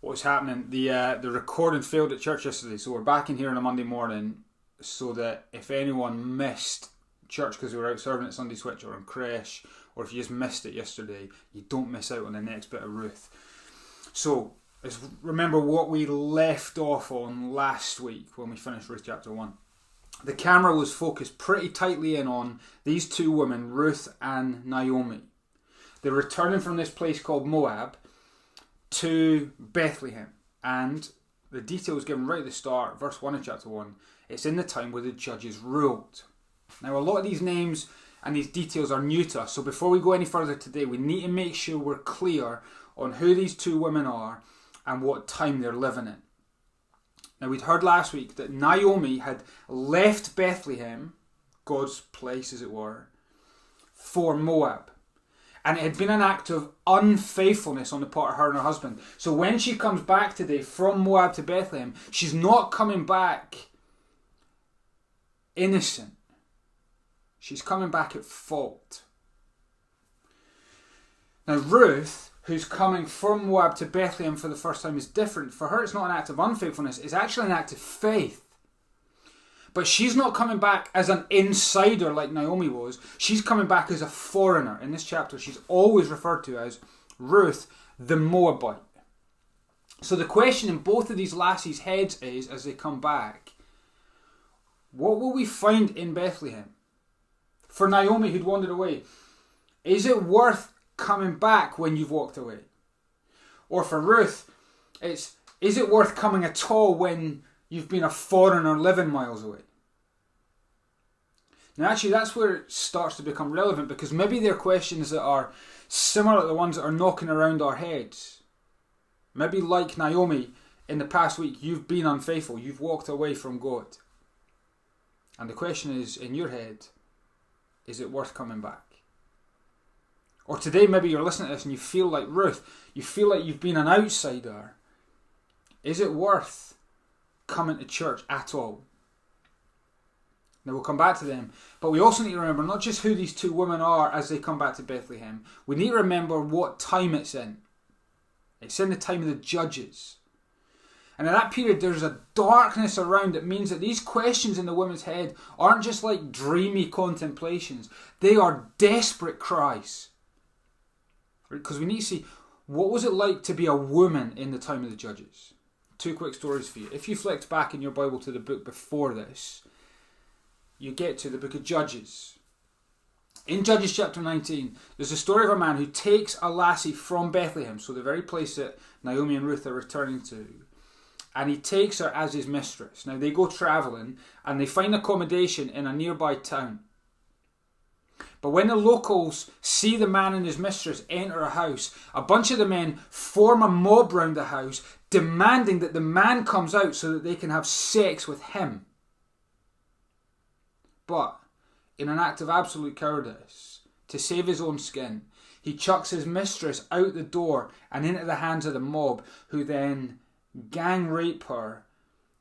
what was happening. The recording failed at church yesterday, so we're back in here on a Monday morning, so that if anyone missed church because we were out serving at Sunday Switch or in creche, or if you just missed it yesterday, you don't miss out on the next bit of Ruth. So let's remember what we left off on last week when we finished Ruth chapter 1. The camera was focused pretty tightly in on these two women, Ruth and Naomi. They're returning from this place called Moab to Bethlehem. And the details given right at the start, verse 1 of chapter 1, it's in the time where the judges ruled. Now, a lot of these names and these details are new to us, so before we go any further today, we need to make sure we're clear on who these two women are and what time they're living in. Now, we'd heard last week that Naomi had left Bethlehem, God's place as it were, for Moab. And it had been an act of unfaithfulness on the part of her and her husband. So when she comes back today from Moab to Bethlehem, she's not coming back innocent. She's coming back at fault. Now Ruth, who's coming from Moab to Bethlehem for the first time, is different. For her, it's not an act of unfaithfulness. It's actually an act of faith. But she's not coming back as an insider like Naomi was. She's coming back as a foreigner. In this chapter, she's always referred to as Ruth the Moabite. So the question in both of these lassies' heads is, as they come back, what will we find in Bethlehem? For Naomi, who'd wandered away, is it worth coming back when you've walked away? Or for Ruth, is it worth coming at all when you've been a foreigner living miles away? Now actually that's where it starts to become relevant, because maybe they're questions that are similar to the ones that are knocking around our heads. Maybe like Naomi in the past week, you've been unfaithful, you've walked away from God. And the question is, in your head, is it worth coming back? Or today maybe you're listening to this and you feel like Ruth, you feel like you've been an outsider. Is it worth coming to church at all? Now we'll come back to them, but we also need to remember not just who these two women are as they come back to Bethlehem. We need to remember what time it's in. It's in the time of the judges. And in that period there's a darkness around that means that these questions in the woman's head aren't just like dreamy contemplations. They are desperate cries. Because we need to see, what was it like to be a woman in the time of the judges? Two quick stories for you. If you flicked back in your Bible to the book before this, you get to the book of Judges. In Judges chapter 19, there's a story of a man who takes a lassie from Bethlehem, so the very place that Naomi and Ruth are returning to, and he takes her as his mistress. Now they go travelling and they find accommodation in a nearby town. But when the locals see the man and his mistress enter a house, a bunch of the men form a mob round the house, demanding that the man comes out so that they can have sex with him. But, in an act of absolute cowardice, to save his own skin, he chucks his mistress out the door and into the hands of the mob, who then gang rape her,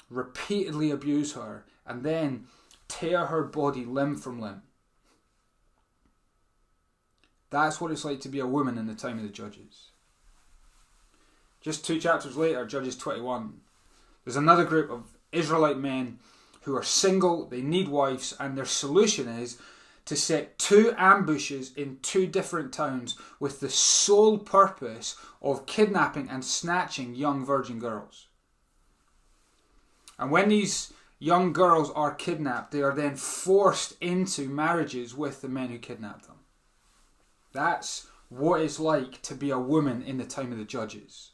repeatedly abuse her, and then tear her body limb from limb. That's what it's like to be a woman in the time of the judges. Just 2 chapters later, Judges 21, there's another group of Israelite men who are single, they need wives, and their solution is to set 2 ambushes in 2 different towns with the sole purpose of kidnapping and snatching young virgin girls. And when these young girls are kidnapped, they are then forced into marriages with the men who kidnapped them. That's what it's like to be a woman in the time of the judges.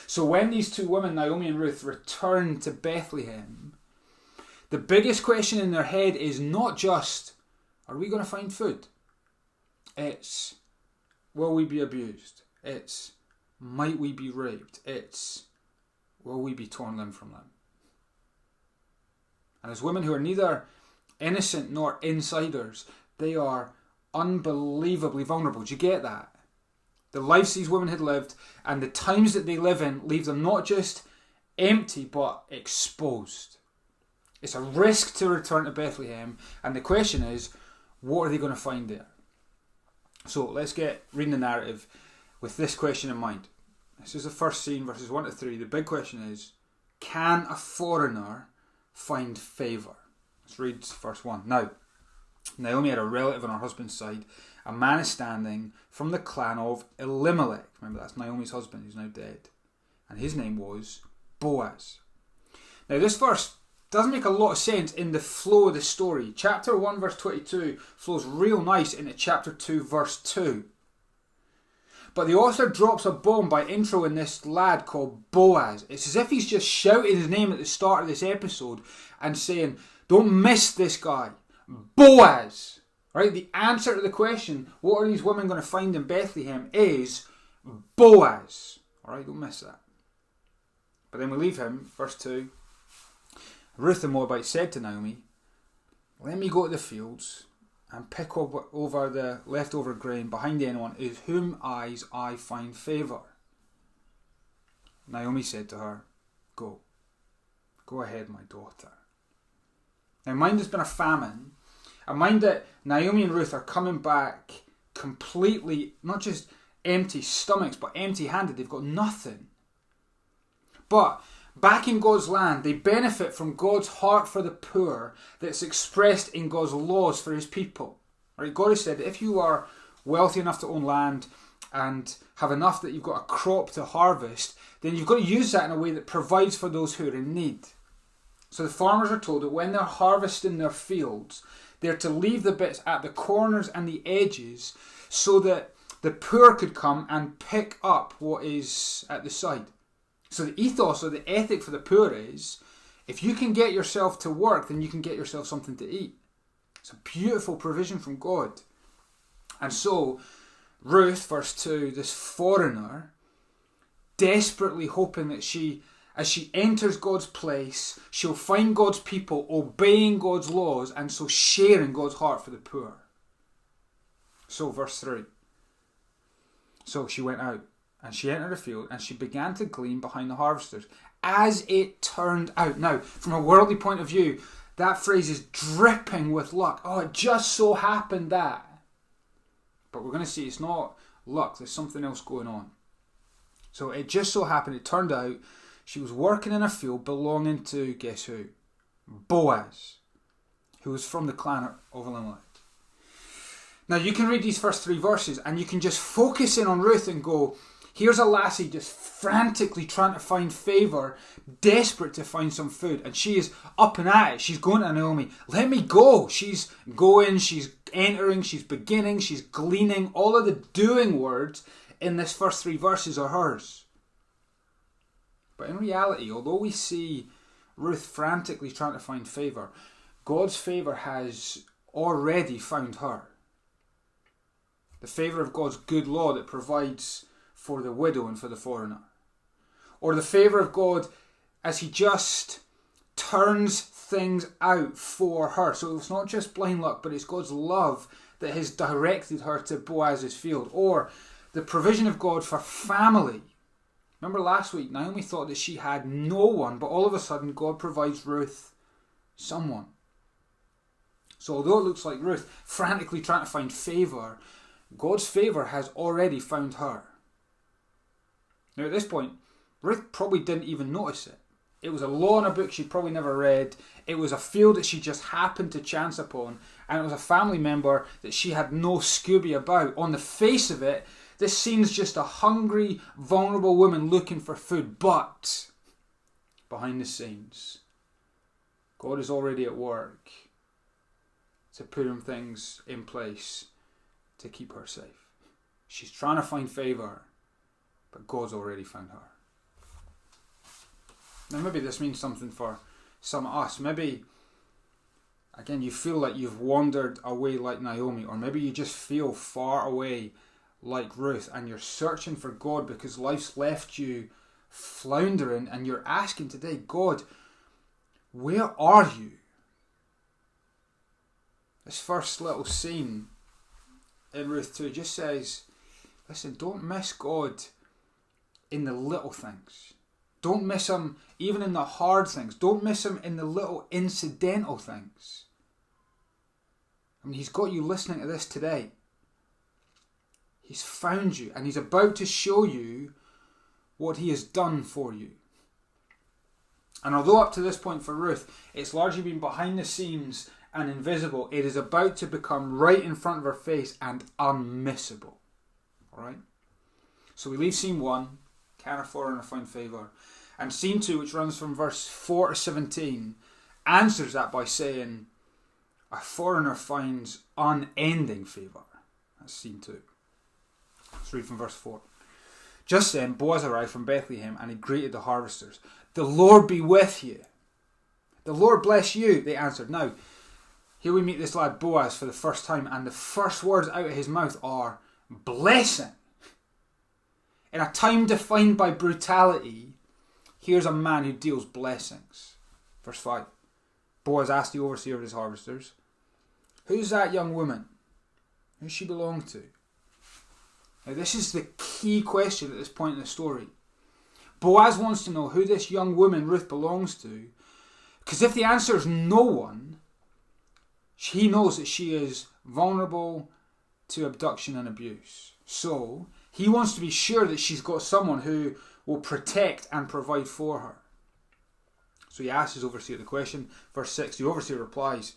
So when these 2 women, Naomi and Ruth, return to Bethlehem, the biggest question in their head is not just, are we going to find food? It's, will we be abused? It's, might we be raped? It's, will we be torn limb from limb? And as women who are neither innocent nor insiders, they are unbelievably vulnerable. Do you get that? The lives these women had lived and the times that they live in leave them not just empty but exposed. It's a risk to return to Bethlehem, and the question is, what are they going to find there? So let's get reading the narrative with this question in mind. This is the first scene, verses 1 to 3. The big question is, can a foreigner find favour? Let's read verse 1. Now, Naomi had a relative on her husband's side. A man is standing from the clan of Elimelech. Remember, that's Naomi's husband who's now dead. And his name was Boaz. Now, this verse doesn't make a lot of sense in the flow of the story. Chapter 1 verse 22 flows real nice into chapter 2 verse 2. But the author drops a bomb by introing this lad called Boaz. It's as if he's just shouting his name at the start of this episode and saying, don't miss this guy. Boaz. Right? The answer to the question, what are these women going to find in Bethlehem, is Boaz. Alright, don't miss that. But then we leave him, verse 2. Ruth the Moabite said to Naomi, let me go to the fields and pick over the leftover grain behind anyone in whom eyes I find favour. Naomi said to her, go ahead, my daughter. Now mind there's been a famine, and mind that Naomi and Ruth are coming back completely, not just empty stomachs, but empty handed. They've got nothing. But back in God's land, they benefit from God's heart for the poor that's expressed in God's laws for his people. Right? God has said that if you are wealthy enough to own land and have enough that you've got a crop to harvest, then you've got to use that in a way that provides for those who are in need. So the farmers are told that when they're harvesting their fields, they're to leave the bits at the corners and the edges so that the poor could come and pick up what is at the side. So the ethos or the ethic for the poor is, if you can get yourself to work, then you can get yourself something to eat. It's a beautiful provision from God. And so, Ruth, verse 2, this foreigner, desperately hoping that as she enters God's place, she'll find God's people obeying God's laws and so sharing God's heart for the poor. So, verse 3. So she went out. And she entered a field and she began to glean behind the harvesters. As it turned out. Now, from a worldly point of view, that phrase is dripping with luck. Oh, it just so happened that. But we're going to see it's not luck. There's something else going on. So it just so happened, it turned out, she was working in a field belonging to, guess who? Boaz, who was from the clan of Elimelech. Now, you can read these first 3 verses and you can just focus in on Ruth and go, here's a lassie just frantically trying to find favour, desperate to find some food. And she is up and at it. She's going to Naomi, let me go. She's going, she's entering, she's beginning, she's gleaning. All of the doing words in this first 3 verses are hers. But in reality, although we see Ruth frantically trying to find favour, God's favour has already found her. The favour of God's good law that provides for the widow and for the foreigner. Or the favour of God as he just turns things out for her. So it's not just blind luck, but it's God's love that has directed her to Boaz's field. Or the provision of God for family. Remember last week, Naomi thought that she had no one, but all of a sudden God provides Ruth someone. So although it looks like Ruth frantically trying to find favour, God's favour has already found her. Now at this point, Ruth probably didn't even notice it. It was a law in a book she'd probably never read. It was a field that she just happened to chance upon. And it was a family member that she had no Scooby about. On the face of it, this seems just a hungry, vulnerable woman looking for food. But behind the scenes, God is already at work to put things in place to keep her safe. She's trying to find favour, but God's already found her. Now maybe this means something for some of us. Maybe, again, you feel like you've wandered away like Naomi, or maybe you just feel far away like Ruth, and you're searching for God because life's left you floundering, and you're asking today, God, where are you? This first little scene in Ruth 2 just says, listen, don't miss God in the little things. Don't miss him even in the hard things. Don't miss him in the little incidental things. I mean, he's got you listening to this today. He's found you and he's about to show you what he has done for you. And although up to this point for Ruth, it's largely been behind the scenes and invisible, it is about to become right in front of her face and unmissable. Alright? So we leave scene 1, can a foreigner find favour? And scene 2, which runs from verse 4 to 17, answers that by saying, a foreigner finds unending favour. That's scene 2. Let's read from verse 4. Just then Boaz arrived from Bethlehem and he greeted the harvesters. The Lord be with you. The Lord bless you, they answered. Now, here we meet this lad Boaz for the first time, and the first words out of his mouth are blessing. In a time defined by brutality, here's a man who deals blessings. Verse 5. Boaz asked the overseer of his harvesters, who's that young woman? Who does she belong to? Now this is the key question at this point in the story. Boaz wants to know who this young woman Ruth belongs to, because if the answer is no one, he knows that she is vulnerable to abduction and abuse. So he wants to be sure that she's got someone who will protect and provide for her. So he asks his overseer the question. Verse 6, the overseer replies,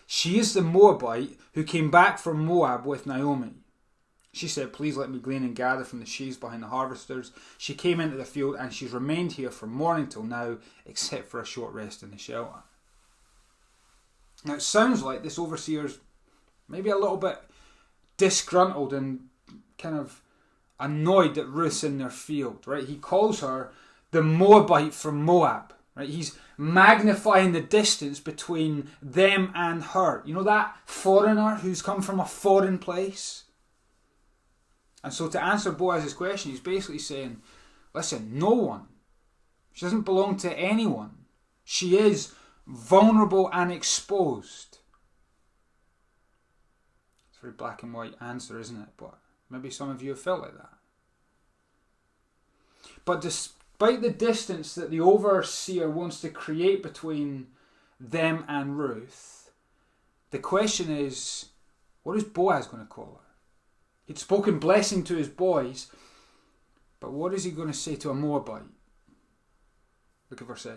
she is the Moabite who came back from Moab with Naomi. She said, please let me glean and gather from the sheaves behind the harvesters. She came into the field and she's remained here from morning till now, except for a short rest in the shelter. Now it sounds like this overseer's maybe a little bit disgruntled and kind of annoyed that Ruth's in their field, right? He calls her the Moabite from Moab, right? He's magnifying the distance between them and her. You know, that foreigner who's come from a foreign place? And so to answer Boaz's question, he's basically saying, listen, no one. She doesn't belong to anyone. She is vulnerable and exposed. It's a very black and white answer, isn't it? But maybe some of you have felt like that. But despite the distance that the overseer wants to create between them and Ruth, the question is, what is Boaz going to call her? He'd spoken blessing to his boys, but what is he going to say to a Moabite? Look at verse 8.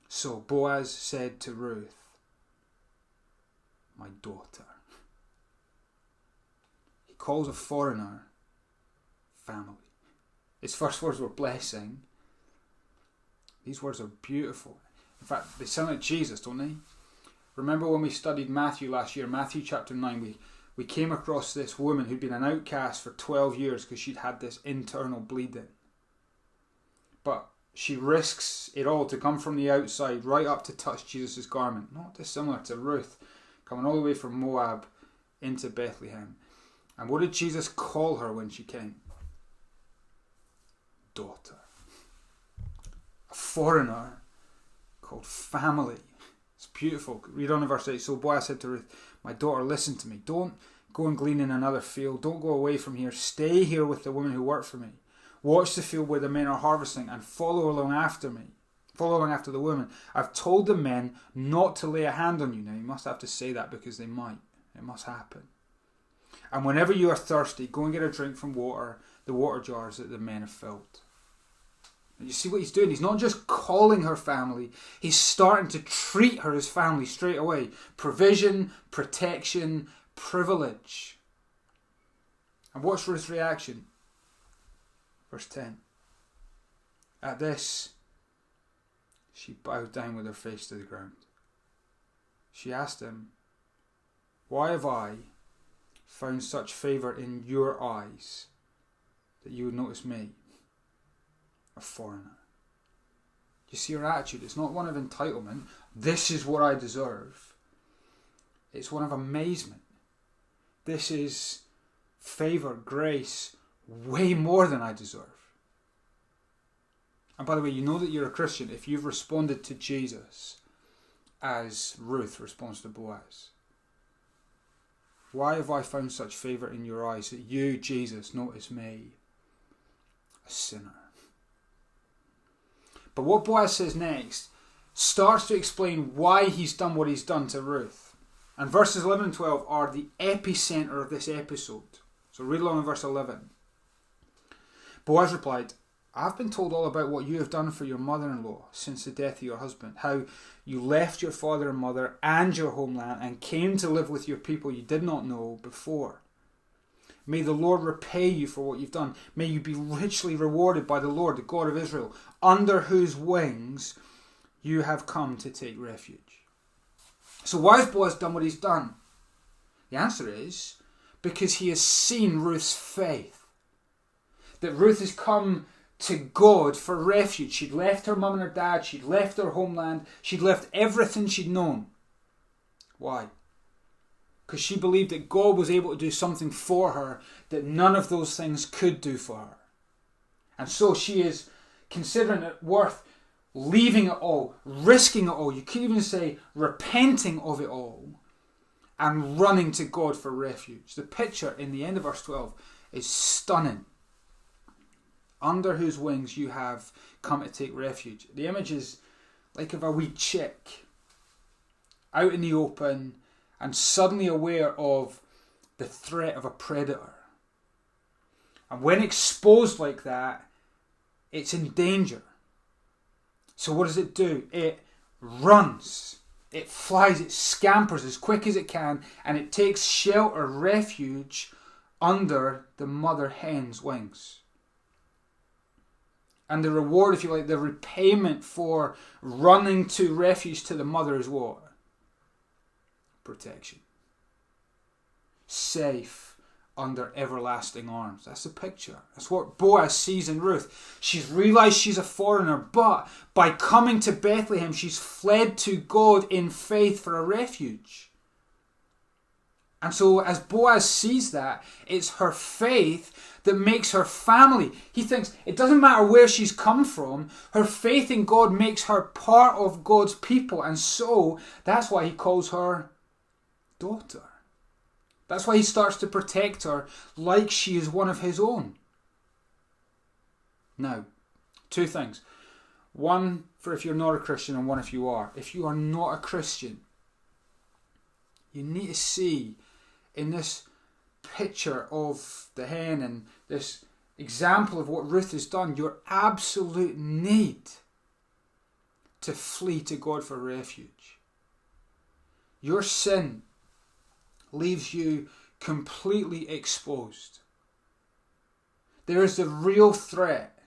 So Boaz said to Ruth, my daughter. He calls a foreigner family. His first words were blessing. These words are beautiful. In fact, they sound like Jesus, don't they? Remember when we studied Matthew last year, Matthew chapter 9, we came across this woman who'd been an outcast for 12 years because she'd had this internal bleeding. But she risks it all to come from the outside right up to touch Jesus' garment. Not dissimilar to Ruth, coming all the way from Moab into Bethlehem. And what did Jesus call her when she came? Daughter. A foreigner called family. It's beautiful. Read on in verse 8. So Boaz said to Ruth, my daughter, listen to me. Don't go and glean in another field. Don't go away from here. Stay here with the women who work for me. Watch the field where the men are harvesting and follow along after me. Follow along after the women. I've told the men not to lay a hand on you. Now, you must have to say that because they might. It must happen. And whenever you are thirsty, go and get a drink from the water jars that the men have filled. And you see what he's doing? He's not just calling her family. He's starting to treat her as family straight away. Provision, protection, privilege. And what's Ruth's reaction? Verse 10. At this, she bowed down with her face to the ground. She asked him, why have I found such favour in your eyes that you would notice me, a foreigner? You see her attitude? It's not one of entitlement. This is what I deserve. It's one of amazement. This is favour, grace, way more than I deserve. And by the way, you know that you're a Christian if you've responded to Jesus as Ruth responds to Boaz. Why have I found such favour in your eyes that you, Jesus, notice me, a sinner? But what Boaz says next starts to explain why he's done what he's done to Ruth. And verses 11 and 12 are the epicenter of this episode. So read along in verse 11. Boaz replied, I've been told all about what you have done for your mother-in-law since the death of your husband, how you left your father and mother and your homeland and came to live with your people you did not know before. May the Lord repay you for what you've done. May you be richly rewarded by the Lord, the God of Israel, under whose wings you have come to take refuge. So why has Boaz done what he's done? The answer is because he has seen Ruth's faith. That Ruth has come to God for refuge. She'd left her mum and her dad. She'd left her homeland. She'd left everything she'd known. Why? Because she believed that God was able to do something for her that none of those things could do for her. And so she is considering it worth leaving it all, risking it all. You could even say repenting of it all and running to God for refuge. The picture in the end of verse 12 is stunning. Under whose wings you have come to take refuge. The image is like of a wee chick out in the open and suddenly aware of the threat of a predator. And when exposed like that, it's in danger. So what does it do? It runs. It flies, it scampers as quick as it can, and it takes shelter, refuge under the mother hen's wings. And the reward, if you like, the repayment for running to refuge to the mother is what? Protection. Safe under everlasting arms. That's the picture. That's what Boaz sees in Ruth. She's realised she's a foreigner, but by coming to Bethlehem, she's fled to God in faith for a refuge. And so as Boaz sees that, it's her faith that makes her family. He thinks it doesn't matter where she's come from, her faith in God makes her part of God's people. And so that's why he calls her daughter. That's why he starts to protect her like she is one of his own. Now, two things. One for if you're not a Christian and one if you are. If you are not a Christian, you need to see in this picture of the hen and this example of what Ruth has done, your absolute need to flee to God for refuge. Your sin leaves you completely exposed. There is the real threat,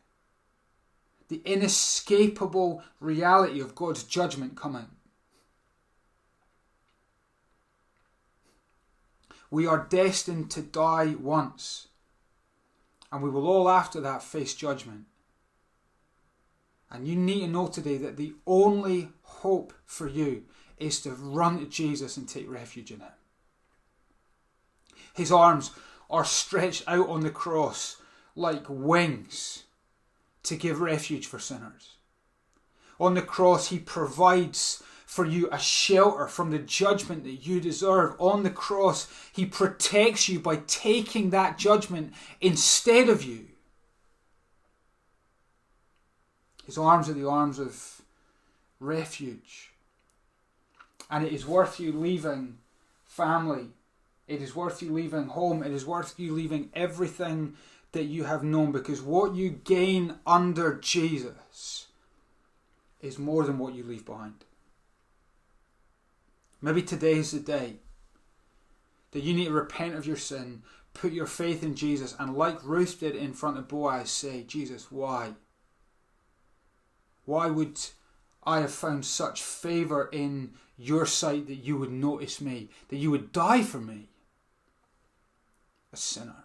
the inescapable reality of God's judgment coming. We are destined to die once, and we will all after that face judgment. And you need to know today that the only hope for you is to run to Jesus and take refuge in Him. His arms are stretched out on the cross like wings to give refuge for sinners. On the cross, He provides for you a shelter from the judgment that you deserve. On the cross, He protects you by taking that judgment instead of you. His arms are the arms of refuge. And it is worth you leaving family. It is worth you leaving home. It is worth you leaving everything that you have known, because what you gain under Jesus is more than what you leave behind. Maybe today is the day that you need to repent of your sin, put your faith in Jesus, and like Ruth did in front of Boaz, say, Jesus, why? Why would I have found such favour in your sight that you would notice me, that you would die for me? A sinner.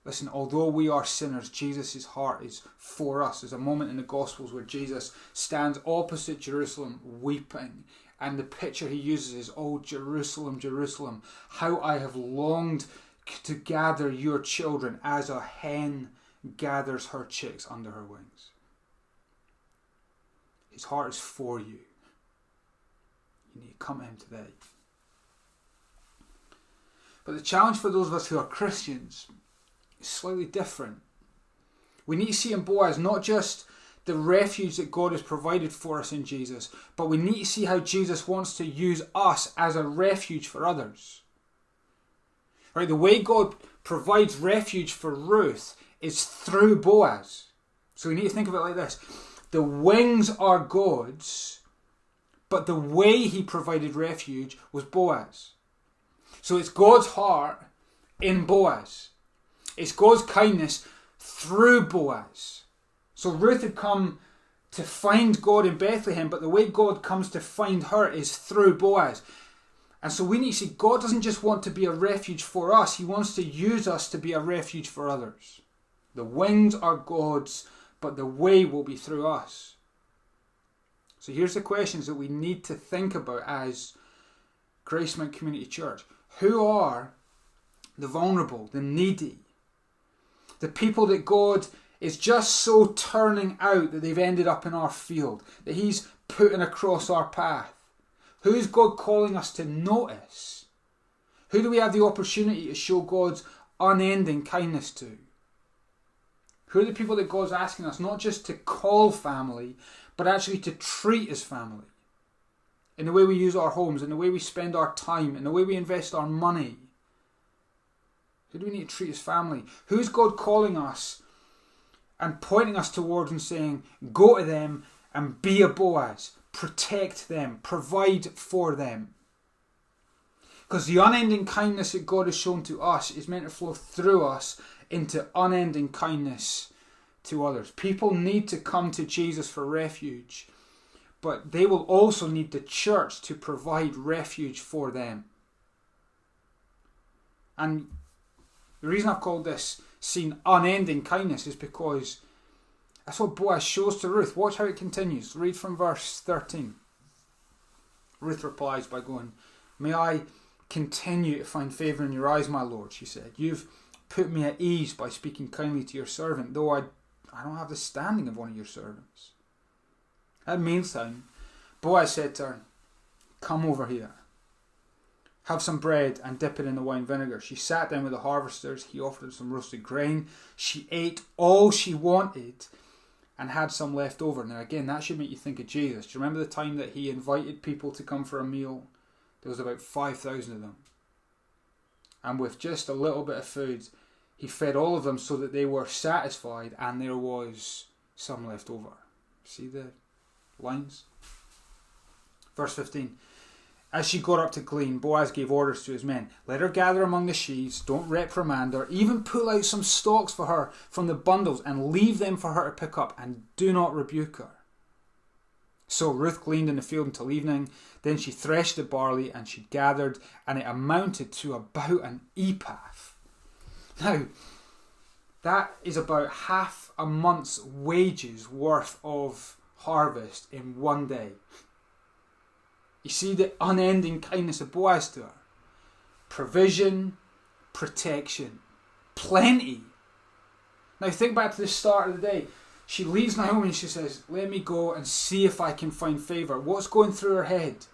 Listen, although we are sinners, Jesus' heart is for us. There's a moment in the Gospels where Jesus stands opposite Jerusalem weeping, and the picture he uses is, "Oh, Jerusalem, Jerusalem, how I have longed to gather your children as a hen gathers her chicks under her wings." His heart is for you. You need to come to Him today. But the challenge for those of us who are Christians is slightly different. We need to see in Boaz not just the refuge that God has provided for us in Jesus, but we need to see how Jesus wants to use us as a refuge for others. Right? The way God provides refuge for Ruth is through Boaz. So we need to think of it like this. The wings are God's, but the way he provided refuge was Boaz. So it's God's heart in Boaz. It's God's kindness through Boaz. So Ruth had come to find God in Bethlehem, but the way God comes to find her is through Boaz. And so we need to see God doesn't just want to be a refuge for us. He wants to use us to be a refuge for others. The wings are God's, but the way will be through us. So here's the questions that we need to think about as Gracemount Community Church. Who are the vulnerable, the needy, the people that God is just so turning out that they've ended up in our field, that he's putting across our path? Who is God calling us to notice? Who do we have the opportunity to show God's unending kindness to? Who are the people that God's asking us not just to call family, but actually to treat as family? In the way we use our homes, in the way we spend our time, in the way we invest our money. Who do we need to treat as family? Who is God calling us and pointing us towards and saying, go to them and be a Boaz, protect them, provide for them? Because the unending kindness that God has shown to us is meant to flow through us into unending kindness to others. People need to come to Jesus for refuge, but they will also need the church to provide refuge for them. And the reason I've called this scene unending kindness is because that's what Boaz shows to Ruth. Watch how it continues. Read from verse 13. Ruth replies by going, "May I continue to find favour in your eyes, my lord," she said. "You've put me at ease by speaking kindly to your servant, though I don't have the standing of one of your servants." At mealtime, Boaz said to her, "Come over here. Have some bread and dip it in the wine vinegar." She sat down with the harvesters. He offered her some roasted grain. She ate all she wanted and had some left over. Now again, that should make you think of Jesus. Do you remember the time that he invited people to come for a meal? There was about 5,000 of them. And with just a little bit of food, he fed all of them so that they were satisfied and there was some left over. See the lines? Verse 15. As she got up to glean, Boaz gave orders to his men. "Let her gather among the sheaves, don't reprimand her, even pull out some stalks for her from the bundles and leave them for her to pick up, and do not rebuke her." So Ruth gleaned in the field until evening. Then she threshed the barley and she gathered, and it amounted to about an ephah. Now, that is about half a month's wages worth of harvest in one day. You see the unending kindness of Boaz to her. Provision, protection, plenty. Now think back to the start of the day. She leaves Naomi and she says, "Let me go and see if I can find favour." What's going through her head?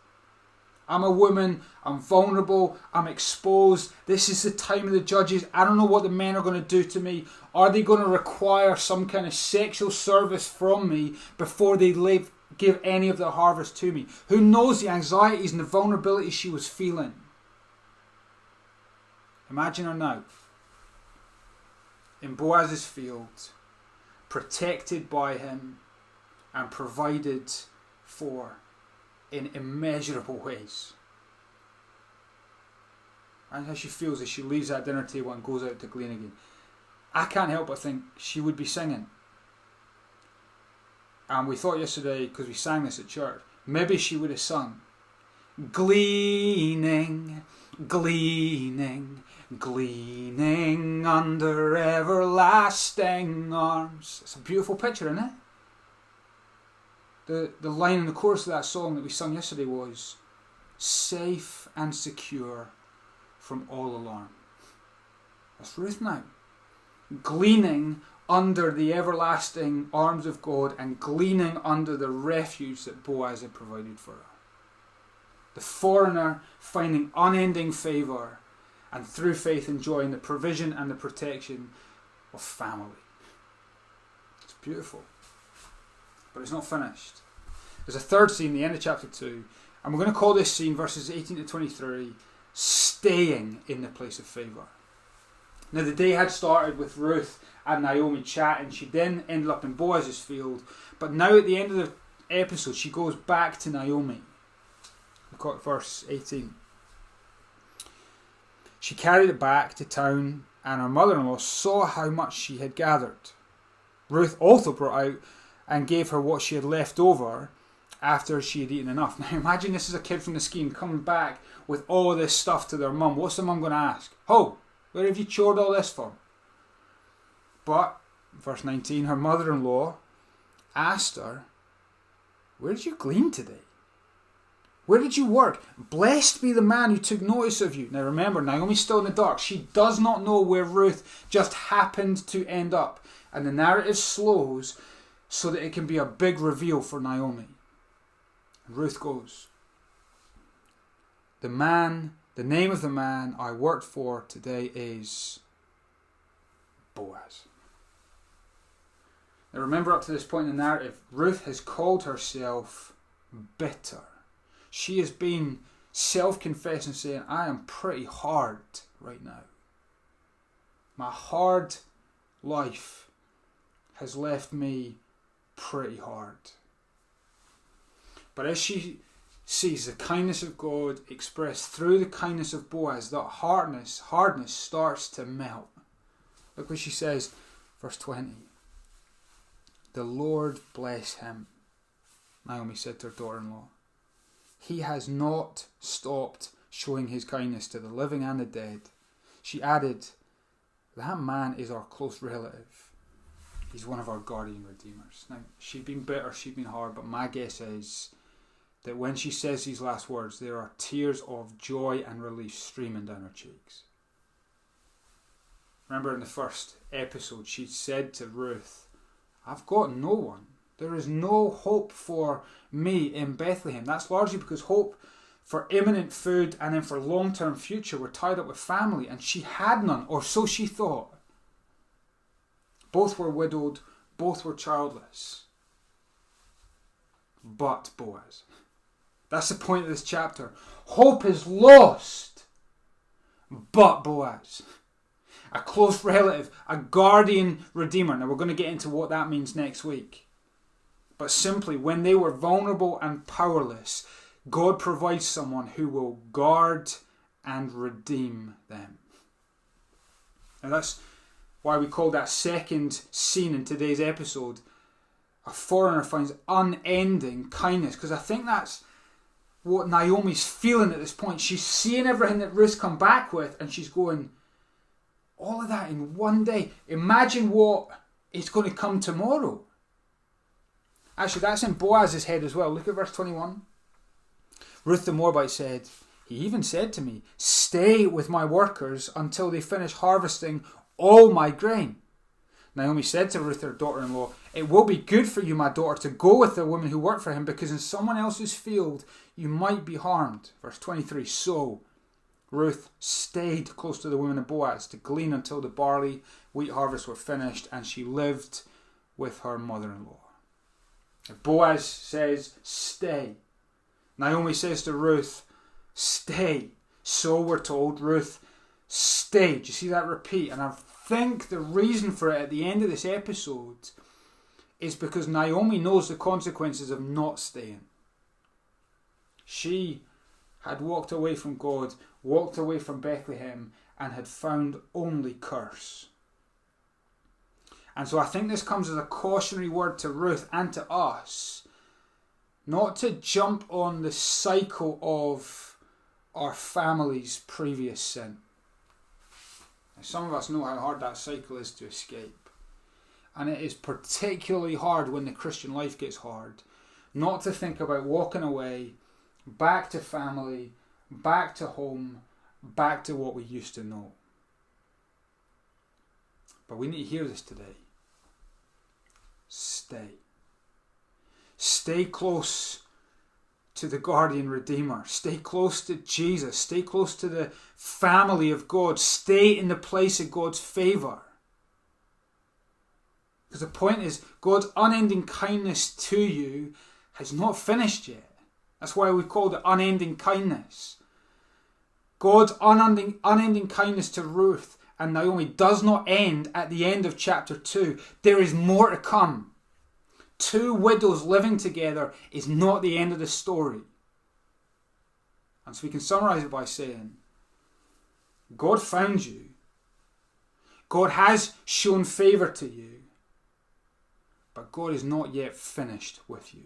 I'm a woman, I'm vulnerable, I'm exposed. This is the time of the judges. I don't know what the men are going to do to me. Are they going to require some kind of sexual service from me before they give any of their harvest to me? Who knows the anxieties and the vulnerability she was feeling? Imagine her now in Boaz's field, protected by him and provided for in immeasurable ways. And how she feels as she leaves that dinner table and goes out to glean again. I can't help but think she would be singing. And we thought yesterday, because we sang this at church, maybe she would have sung, "Gleaning, gleaning, gleaning under everlasting arms." It's a beautiful picture, isn't it? The line in the chorus of that song that we sung yesterday was, "Safe and secure from all alarm." That's Ruth now. Gleaning under the everlasting arms of God and gleaning under the refuge that Boaz had provided for her. The foreigner finding unending favour and through faith enjoying the provision and the protection of family. It's beautiful. But it's not finished. There's a third scene, the end of chapter 2, and we're going to call this scene, verses 18 to 23, staying in the place of favour. Now the day had started with Ruth and Naomi chatting. She then ended up in Boaz's field. But now at the end of the episode, she goes back to Naomi. Look at verse 18. She carried it back to town, and her mother-in-law saw how much she had gathered. Ruth also brought out and gave her what she had left over after she had eaten enough. Now imagine this is a kid from the scheme coming back with all this stuff to their mum. What's the mum going to ask? Oh, where have you chored all this from? But, verse 19, her mother-in-law asked her, where did you glean today? Where did you work? Blessed be the man who took notice of you. Now remember, Naomi's still in the dark. She does not know where Ruth just happened to end up. And the narrative slows so that it can be a big reveal for Naomi. And Ruth goes, the name of the man I worked for today is Boaz. Now remember, up to this point in the narrative, Ruth has called herself bitter. She has been self-confessing, saying, I am pretty hard right now. My hard life has left me pretty hard. But as she sees the kindness of God expressed through the kindness of Boaz, that hardness starts to melt. Look what she says, verse 20. The Lord bless him, Naomi said to her daughter-in-law. He has not stopped showing his kindness to the living and the dead. She added, that man is our close relative. He's one of our guardian redeemers. Now, she'd been bitter, she'd been hard, but my guess is that when she says these last words, there are tears of joy and relief streaming down her cheeks. Remember in the first episode, she said to Ruth, I've got no one. There is no hope for me in Bethlehem. That's largely because hope for imminent food and then for long-term future were tied up with family, and she had none, or so she thought. Both were widowed, both were childless. But Boaz. That's the point of this chapter. Hope is lost, but Boaz. A close relative, a guardian redeemer. Now we're going to get into what that means next week. But simply, when they were vulnerable and powerless, God provides someone who will guard and redeem them. And that's why we call that second scene in today's episode, a foreigner finds unending kindness. Because I think that's what Naomi's feeling at this point. She's seeing everything that Ruth's come back with, and she's going, all of that in one day. Imagine what is going to come tomorrow. Actually, that's in Boaz's head as well. Look at verse 21. Ruth the Moabite said, he even said to me, stay with my workers until they finish harvesting all my grain. Naomi said to Ruth, her daughter-in-law, it will be good for you, my daughter, to go with the women who work for him, because in someone else's field you might be harmed. Verse 23. So Ruth stayed close to the women of Boaz to glean until the barley, wheat harvests were finished, and she lived with her mother-in-law. Boaz says, stay. Naomi says to Ruth, stay. So we're told, Ruth stayed. Do you see that repeat? And I think the reason for it at the end of this episode is because Naomi knows the consequences of not staying. She had walked away from God, walked away from Bethlehem, and had found only curse. And so I think this comes as a cautionary word to Ruth and to us, not to jump on the cycle of our family's previous sin. Now, some of us know how hard that cycle is to escape. And it is particularly hard when the Christian life gets hard, not to think about walking away, back to family, back to home, back to what we used to know. But we need to hear this today. Stay. Stay close to the guardian redeemer. Stay close to Jesus. Stay close to the family of God. Stay in the place of God's favour. Because the point is, God's unending kindness to you has not finished yet. That's why we've called it unending kindness. God's unending kindness to Ruth and Naomi does not end at the end of chapter 2. There is more to come. Two widows living together is not the end of the story. And so we can summarize it by saying, God found you. God has shown favour to you. But God is not yet finished with you.